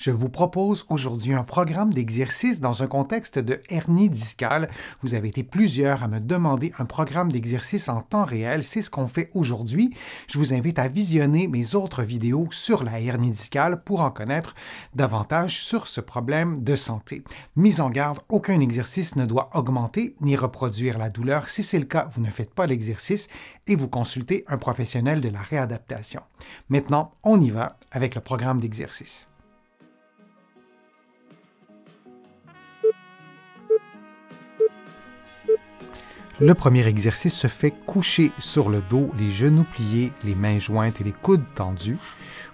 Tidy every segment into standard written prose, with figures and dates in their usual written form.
Je vous propose aujourd'hui un programme d'exercice dans un contexte de hernie discale. Vous avez été plusieurs à me demander un programme d'exercice en temps réel. C'est ce qu'on fait aujourd'hui. Je vous invite à visionner mes autres vidéos sur la hernie discale pour en connaître davantage sur ce problème de santé. Mise en garde, aucun exercice ne doit augmenter ni reproduire la douleur. Si c'est le cas, vous ne faites pas l'exercice et vous consultez un professionnel de la réadaptation. Maintenant, on y va avec le programme d'exercice. Le premier exercice se fait couché sur le dos, les genoux pliés, les mains jointes et les coudes tendus.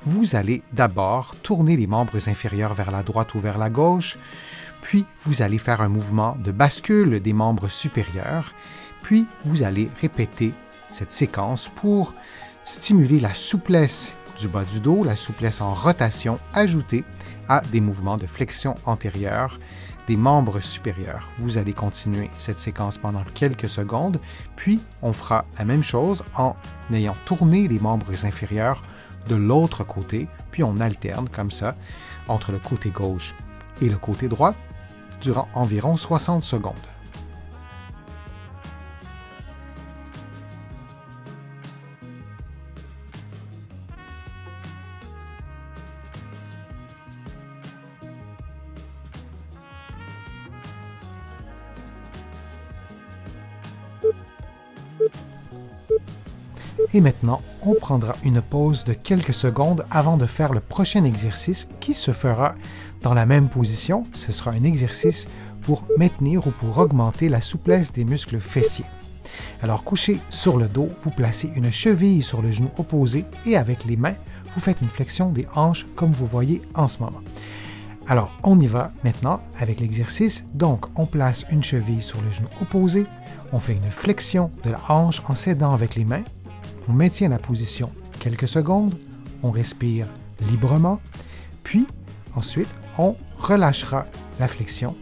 Vous allez d'abord tourner les membres inférieurs vers la droite ou vers la gauche, puis vous allez faire un mouvement de bascule des membres supérieurs, puis vous allez répéter cette séquence pour stimuler la souplesse du bas du dos, la souplesse en rotation ajoutée à des mouvements de flexion antérieure des membres supérieurs. Vous allez continuer cette séquence pendant quelques secondes, puis on fera la même chose en ayant tourné les membres inférieurs de l'autre côté, puis on alterne comme ça entre le côté gauche et le côté droit durant environ 60 secondes. Et maintenant, on prendra une pause de quelques secondes avant de faire le prochain exercice qui se fera dans la même position. Ce sera un exercice pour maintenir ou pour augmenter la souplesse des muscles fessiers. Alors, couché sur le dos, vous placez une cheville sur le genou opposé et avec les mains, vous faites une flexion des hanches comme vous voyez en ce moment. Alors, on y va maintenant avec l'exercice. Donc, on place une cheville sur le genou opposé, on fait une flexion de la hanche en s'aidant avec les mains. On maintient la position quelques secondes, on respire librement, puis ensuite on relâchera la flexion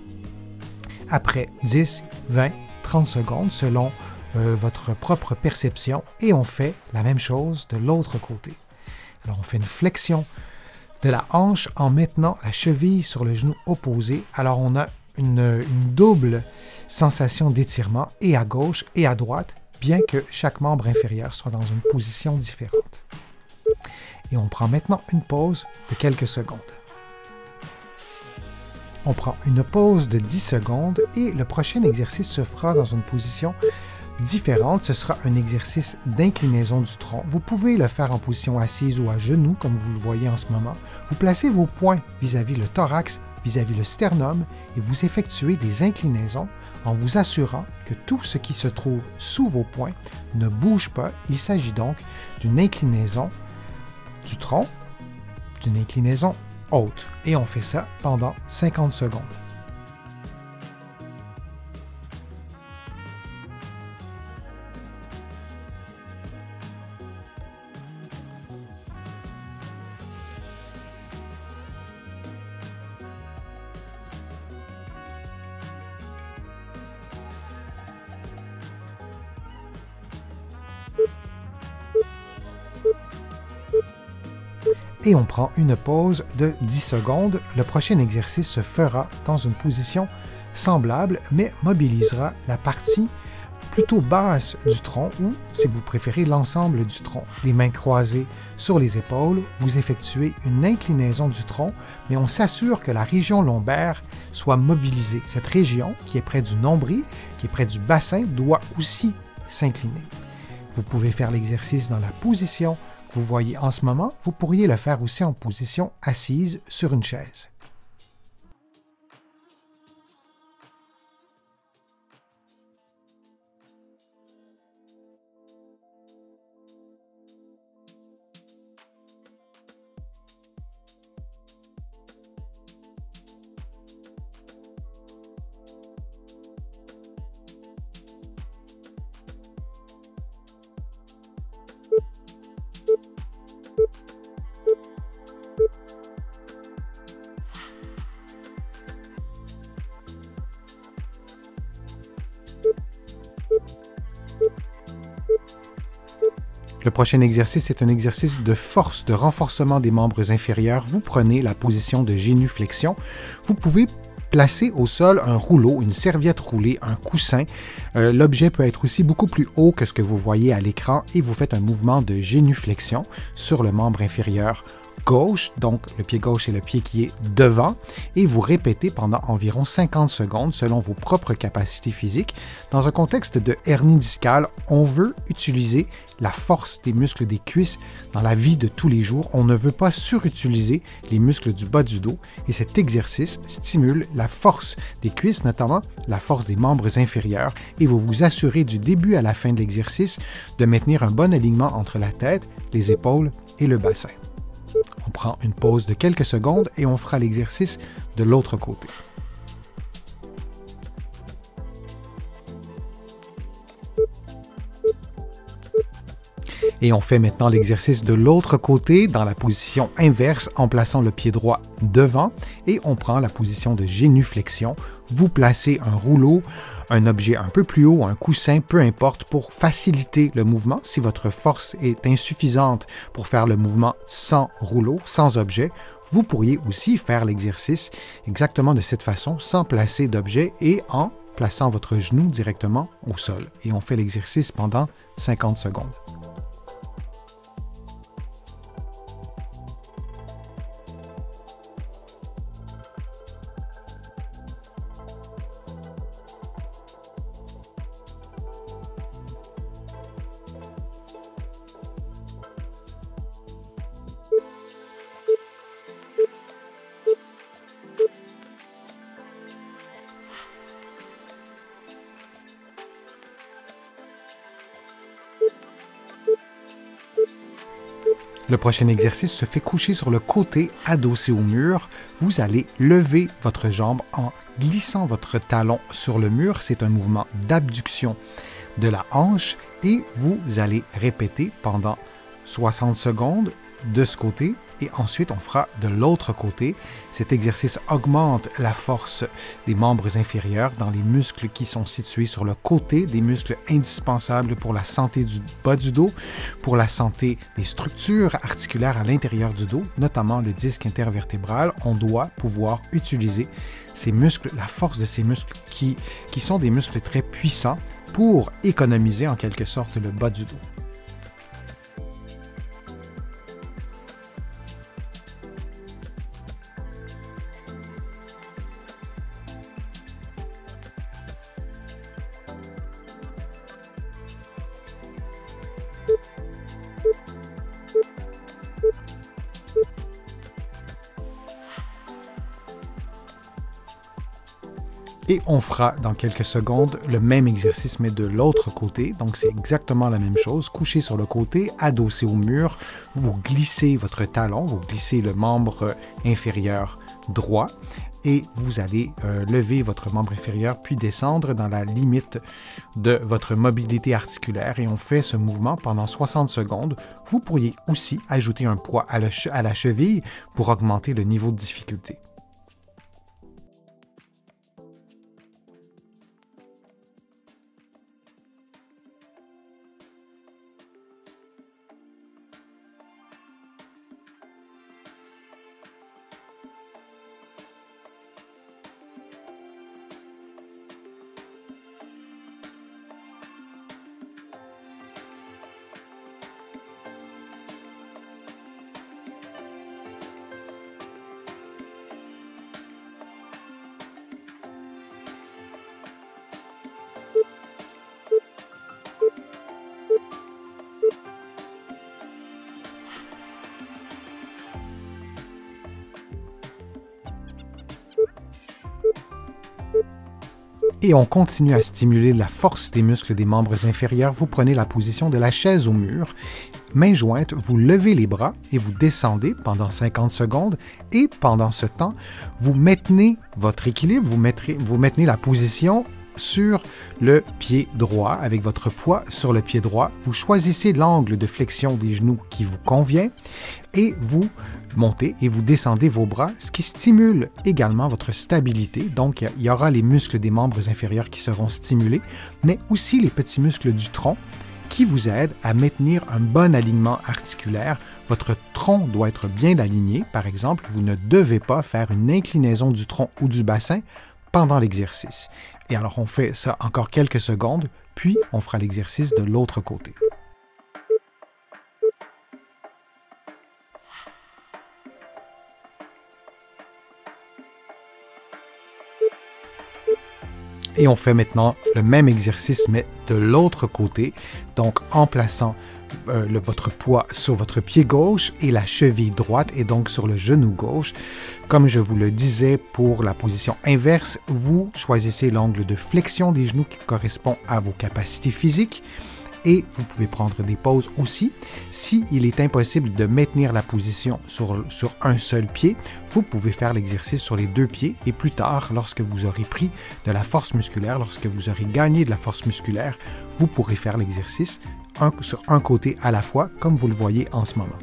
après 10, 20, 30 secondes selon votre propre perception et on fait la même chose de l'autre côté. Alors on fait une flexion de la hanche en maintenant la cheville sur le genou opposé. Alors on a une double sensation d'étirement et à gauche et à droite, bien que chaque membre inférieur soit dans une position différente. Et on prend maintenant une pause de quelques secondes. On prend une pause de 10 secondes et le prochain exercice se fera dans une position différente. Ce sera un exercice d'inclinaison du tronc. Vous pouvez le faire en position assise ou à genoux, comme vous le voyez en ce moment. Vous placez vos poings vis-à-vis le thorax, vis-à-vis le sternum et vous effectuez des inclinaisons en vous assurant que tout ce qui se trouve sous vos poings ne bouge pas. Il s'agit donc d'une inclinaison du tronc, d'une inclinaison haute. Et on fait ça pendant 50 secondes. Et on prend une pause de 10 secondes. Le prochain exercice se fera dans une position semblable, mais mobilisera la partie plutôt basse du tronc ou, si vous préférez, l'ensemble du tronc. Les mains croisées sur les épaules, vous effectuez une inclinaison du tronc, mais on s'assure que la région lombaire soit mobilisée. Cette région, qui est près du nombril, qui est près du bassin, doit aussi s'incliner. Vous pouvez faire l'exercice dans la position que vous voyez en ce moment. Vous pourriez le faire aussi en position assise sur une chaise. Le prochain exercice est un exercice de force, de renforcement des membres inférieurs. Vous prenez la position de génuflexion. Vous pouvez placer au sol un rouleau, une serviette roulée, un coussin. L'objet peut être aussi beaucoup plus haut que ce que vous voyez à l'écran et vous faites un mouvement de génuflexion sur le membre inférieur gauche, donc le pied gauche est le pied qui est devant, et vous répétez pendant environ 50 secondes selon vos propres capacités physiques. Dans un contexte de hernie discale, on veut utiliser la force des muscles des cuisses dans la vie de tous les jours. On ne veut pas surutiliser les muscles du bas du dos et cet exercice stimule la force des cuisses, notamment la force des membres inférieurs, et vous vous assurez du début à la fin de l'exercice de maintenir un bon alignement entre la tête, les épaules et le bassin. On prend une pause de quelques secondes et on fera l'exercice de l'autre côté. Et on fait maintenant l'exercice de l'autre côté dans la position inverse en plaçant le pied droit devant et on prend la position de génuflexion. Vous placez un rouleau, un objet un peu plus haut, un coussin, peu importe, pour faciliter le mouvement. Si votre force est insuffisante pour faire le mouvement sans rouleau, sans objet, vous pourriez aussi faire l'exercice exactement de cette façon, sans placer d'objet et en plaçant votre genou directement au sol. Et on fait l'exercice pendant 50 secondes. Le prochain exercice se fait coucher sur le côté adossé au mur. Vous allez lever votre jambe en glissant votre talon sur le mur. C'est un mouvement d'abduction de la hanche et vous allez répéter pendant 60 secondes de ce côté et ensuite on fera de l'autre côté. Cet exercice augmente la force des membres inférieurs dans les muscles qui sont situés sur le côté, des muscles indispensables pour la santé du bas du dos, pour la santé des structures articulaires à l'intérieur du dos, notamment le disque intervertébral. On doit pouvoir utiliser ces muscles, la force de ces muscles qui sont des muscles très puissants pour économiser en quelque sorte le bas du dos. Et on fera dans quelques secondes le même exercice, mais de l'autre côté. Donc, c'est exactement la même chose. Couché sur le côté, adossé au mur, vous glissez votre talon, vous glissez le membre inférieur droit et vous allez lever votre membre inférieur puis descendre dans la limite de votre mobilité articulaire. Et on fait ce mouvement pendant 60 secondes. Vous pourriez aussi ajouter un poids à la cheville pour augmenter le niveau de difficulté. Et on continue à stimuler la force des muscles des membres inférieurs. Vous prenez la position de la chaise au mur. Main jointe, vous levez les bras et vous descendez pendant 50 secondes. Et pendant ce temps, vous maintenez votre équilibre, vous maintenez la position sur le pied droit avec votre poids sur le pied droit. Vous choisissez l'angle de flexion des genoux qui vous convient et vous montez et vous descendez vos bras, ce qui stimule également votre stabilité. Donc, il y aura les muscles des membres inférieurs qui seront stimulés, mais aussi les petits muscles du tronc qui vous aide à maintenir un bon alignement articulaire. Votre tronc doit être bien aligné. Par exemple, vous ne devez pas faire une inclinaison du tronc ou du bassin pendant l'exercice. Et alors, on fait ça encore quelques secondes, puis on fera l'exercice de l'autre côté. Et on fait maintenant le même exercice, mais de l'autre côté, donc en plaçant votre poids sur votre pied gauche et la cheville droite et donc sur le genou gauche. Comme je vous le disais, pour la position inverse, vous choisissez l'angle de flexion des genoux qui correspond à vos capacités physiques. Et vous pouvez prendre des pauses aussi. S'il est impossible de maintenir la position sur un seul pied, vous pouvez faire l'exercice sur les deux pieds et plus tard, lorsque vous aurez pris de la force musculaire, lorsque vous aurez gagné de la force musculaire, vous pourrez faire l'exercice sur un côté à la fois, comme vous le voyez en ce moment.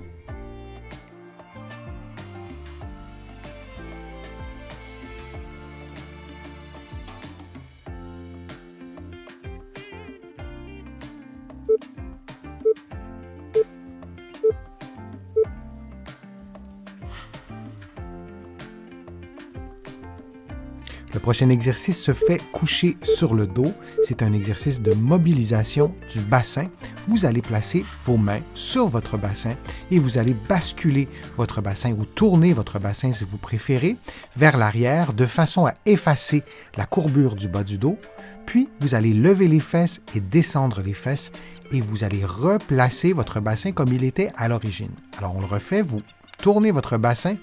Le prochain exercice se fait couché sur le dos. C'est un exercice de mobilisation du bassin. Vous allez placer vos mains sur votre bassin et vous allez basculer votre bassin ou tourner votre bassin, si vous préférez, vers l'arrière de façon à effacer la courbure du bas du dos. Puis, vous allez lever les fesses et descendre les fesses et vous allez replacer votre bassin comme il était à l'origine. Alors, on le refait. Vous tournez votre bassin,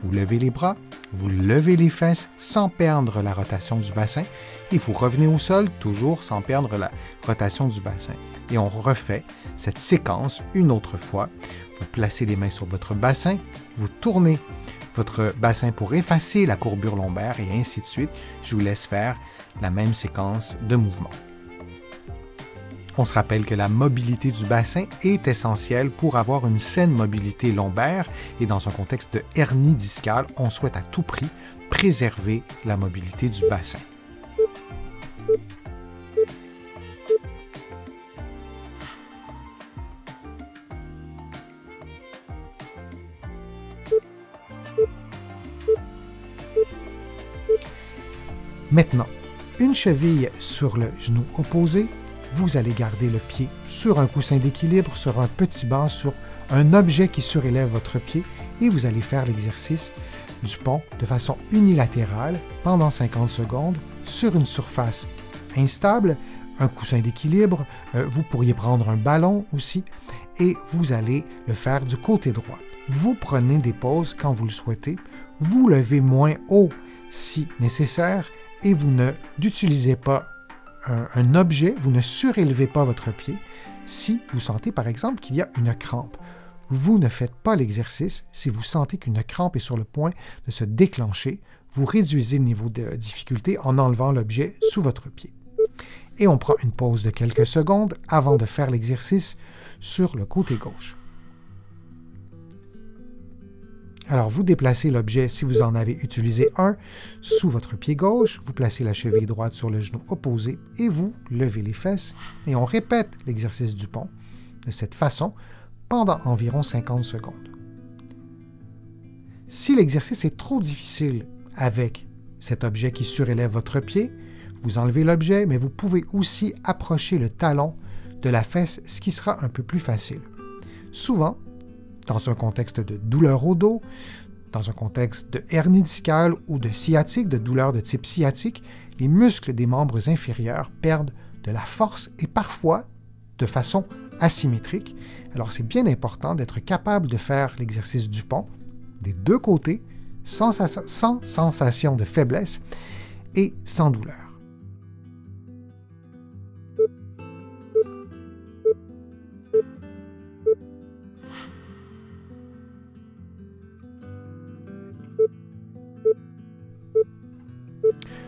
vous levez les bras, vous levez les fesses sans perdre la rotation du bassin et vous revenez au sol, toujours sans perdre la rotation du bassin. Et on refait cette séquence une autre fois. Vous placez les mains sur votre bassin, vous tournez votre bassin pour effacer la courbure lombaire et ainsi de suite. Je vous laisse faire la même séquence de mouvements. On se rappelle que la mobilité du bassin est essentielle pour avoir une saine mobilité lombaire et dans un contexte de hernie discale, on souhaite à tout prix préserver la mobilité du bassin. Maintenant, une cheville sur le genou opposé. Vous allez garder le pied sur un coussin d'équilibre, sur un petit banc, sur un objet qui surélève votre pied et vous allez faire l'exercice du pont de façon unilatérale pendant 50 secondes sur une surface instable, un coussin d'équilibre. Vous pourriez prendre un ballon aussi et vous allez le faire du côté droit. Vous prenez des pauses quand vous le souhaitez, vous levez moins haut si nécessaire et vous n'utilisez pas un objet, vous ne surélevez pas votre pied. Si vous sentez par exemple qu'il y a une crampe, vous ne faites pas l'exercice. Si vous sentez qu'une crampe est sur le point de se déclencher, vous réduisez le niveau de difficulté en enlevant l'objet sous votre pied. Et on prend une pause de quelques secondes avant de faire l'exercice sur le côté gauche. Alors, vous déplacez l'objet, si vous en avez utilisé un, sous votre pied gauche, vous placez la cheville droite sur le genou opposé et vous levez les fesses et on répète l'exercice du pont de cette façon pendant environ 50 secondes. Si l'exercice est trop difficile avec cet objet qui surélève votre pied, vous enlevez l'objet, mais vous pouvez aussi approcher le talon de la fesse, ce qui sera un peu plus facile. Souvent, dans un contexte de douleur au dos, dans un contexte de hernie discale ou de sciatique, de douleur de type sciatique, les muscles des membres inférieurs perdent de la force et parfois de façon asymétrique. Alors c'est bien important d'être capable de faire l'exercice du pont des deux côtés sans sensation de faiblesse et sans douleur.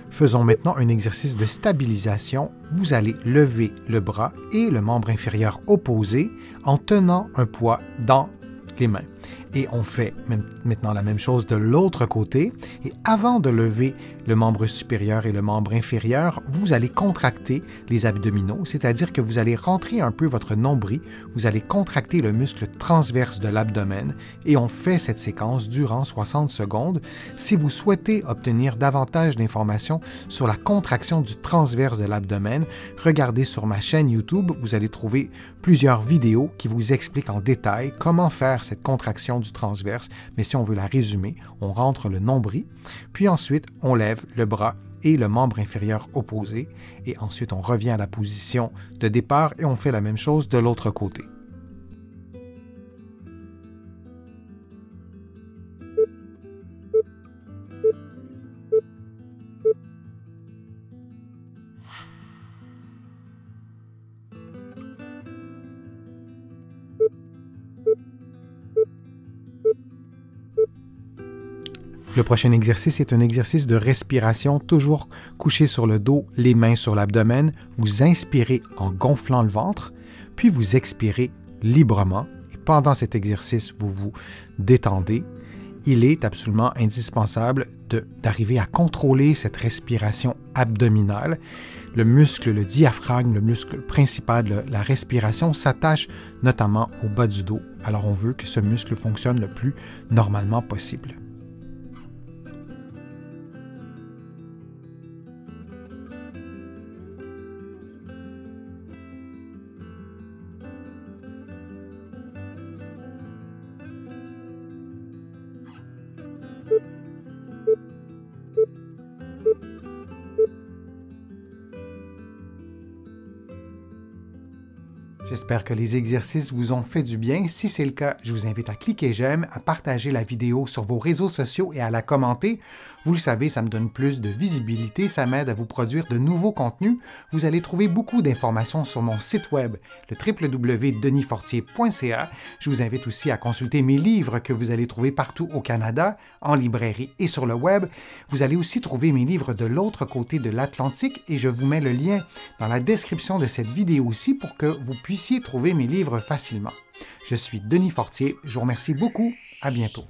Faisons maintenant un exercice de stabilisation. Vous allez lever le bras et le membre inférieur opposé en tenant un poids dans les mains. Et on fait maintenant la même chose de l'autre côté. Et avant de lever le membre supérieur et le membre inférieur, vous allez contracter les abdominaux, c'est-à-dire que vous allez rentrer un peu votre nombril, vous allez contracter le muscle transverse de l'abdomen et on fait cette séquence durant 60 secondes. Si vous souhaitez obtenir davantage d'informations sur la contraction du transverse de l'abdomen, regardez sur ma chaîne YouTube, vous allez trouver plusieurs vidéos qui vous expliquent en détail comment faire cette contraction du transverse, mais si on veut la résumer, on rentre le nombril, puis ensuite on lève le bras et le membre inférieur opposé, et ensuite on revient à la position de départ et on fait la même chose de l'autre côté. Le prochain exercice est un exercice de respiration, toujours couché sur le dos, les mains sur l'abdomen. Vous inspirez en gonflant le ventre, puis vous expirez librement. Et pendant cet exercice, vous vous détendez. Il est absolument indispensable d'arriver à contrôler cette respiration abdominale. Le muscle, le diaphragme, le muscle principal de la respiration s'attache notamment au bas du dos. Alors on veut que ce muscle fonctionne le plus normalement possible. J'espère que les exercices vous ont fait du bien. Si c'est le cas, je vous invite à cliquer j'aime, à partager la vidéo sur vos réseaux sociaux et à la commenter. Vous le savez, ça me donne plus de visibilité, ça m'aide à vous produire de nouveaux contenus. Vous allez trouver beaucoup d'informations sur mon site web, le www.denisfortier.ca. Je vous invite aussi à consulter mes livres que vous allez trouver partout au Canada, en librairie et sur le web. Vous allez aussi trouver mes livres de l'autre côté de l'Atlantique et je vous mets le lien dans la description de cette vidéo aussi pour que vous puissiez trouver mes livres facilement. Je suis Denis Fortier, je vous remercie beaucoup, à bientôt.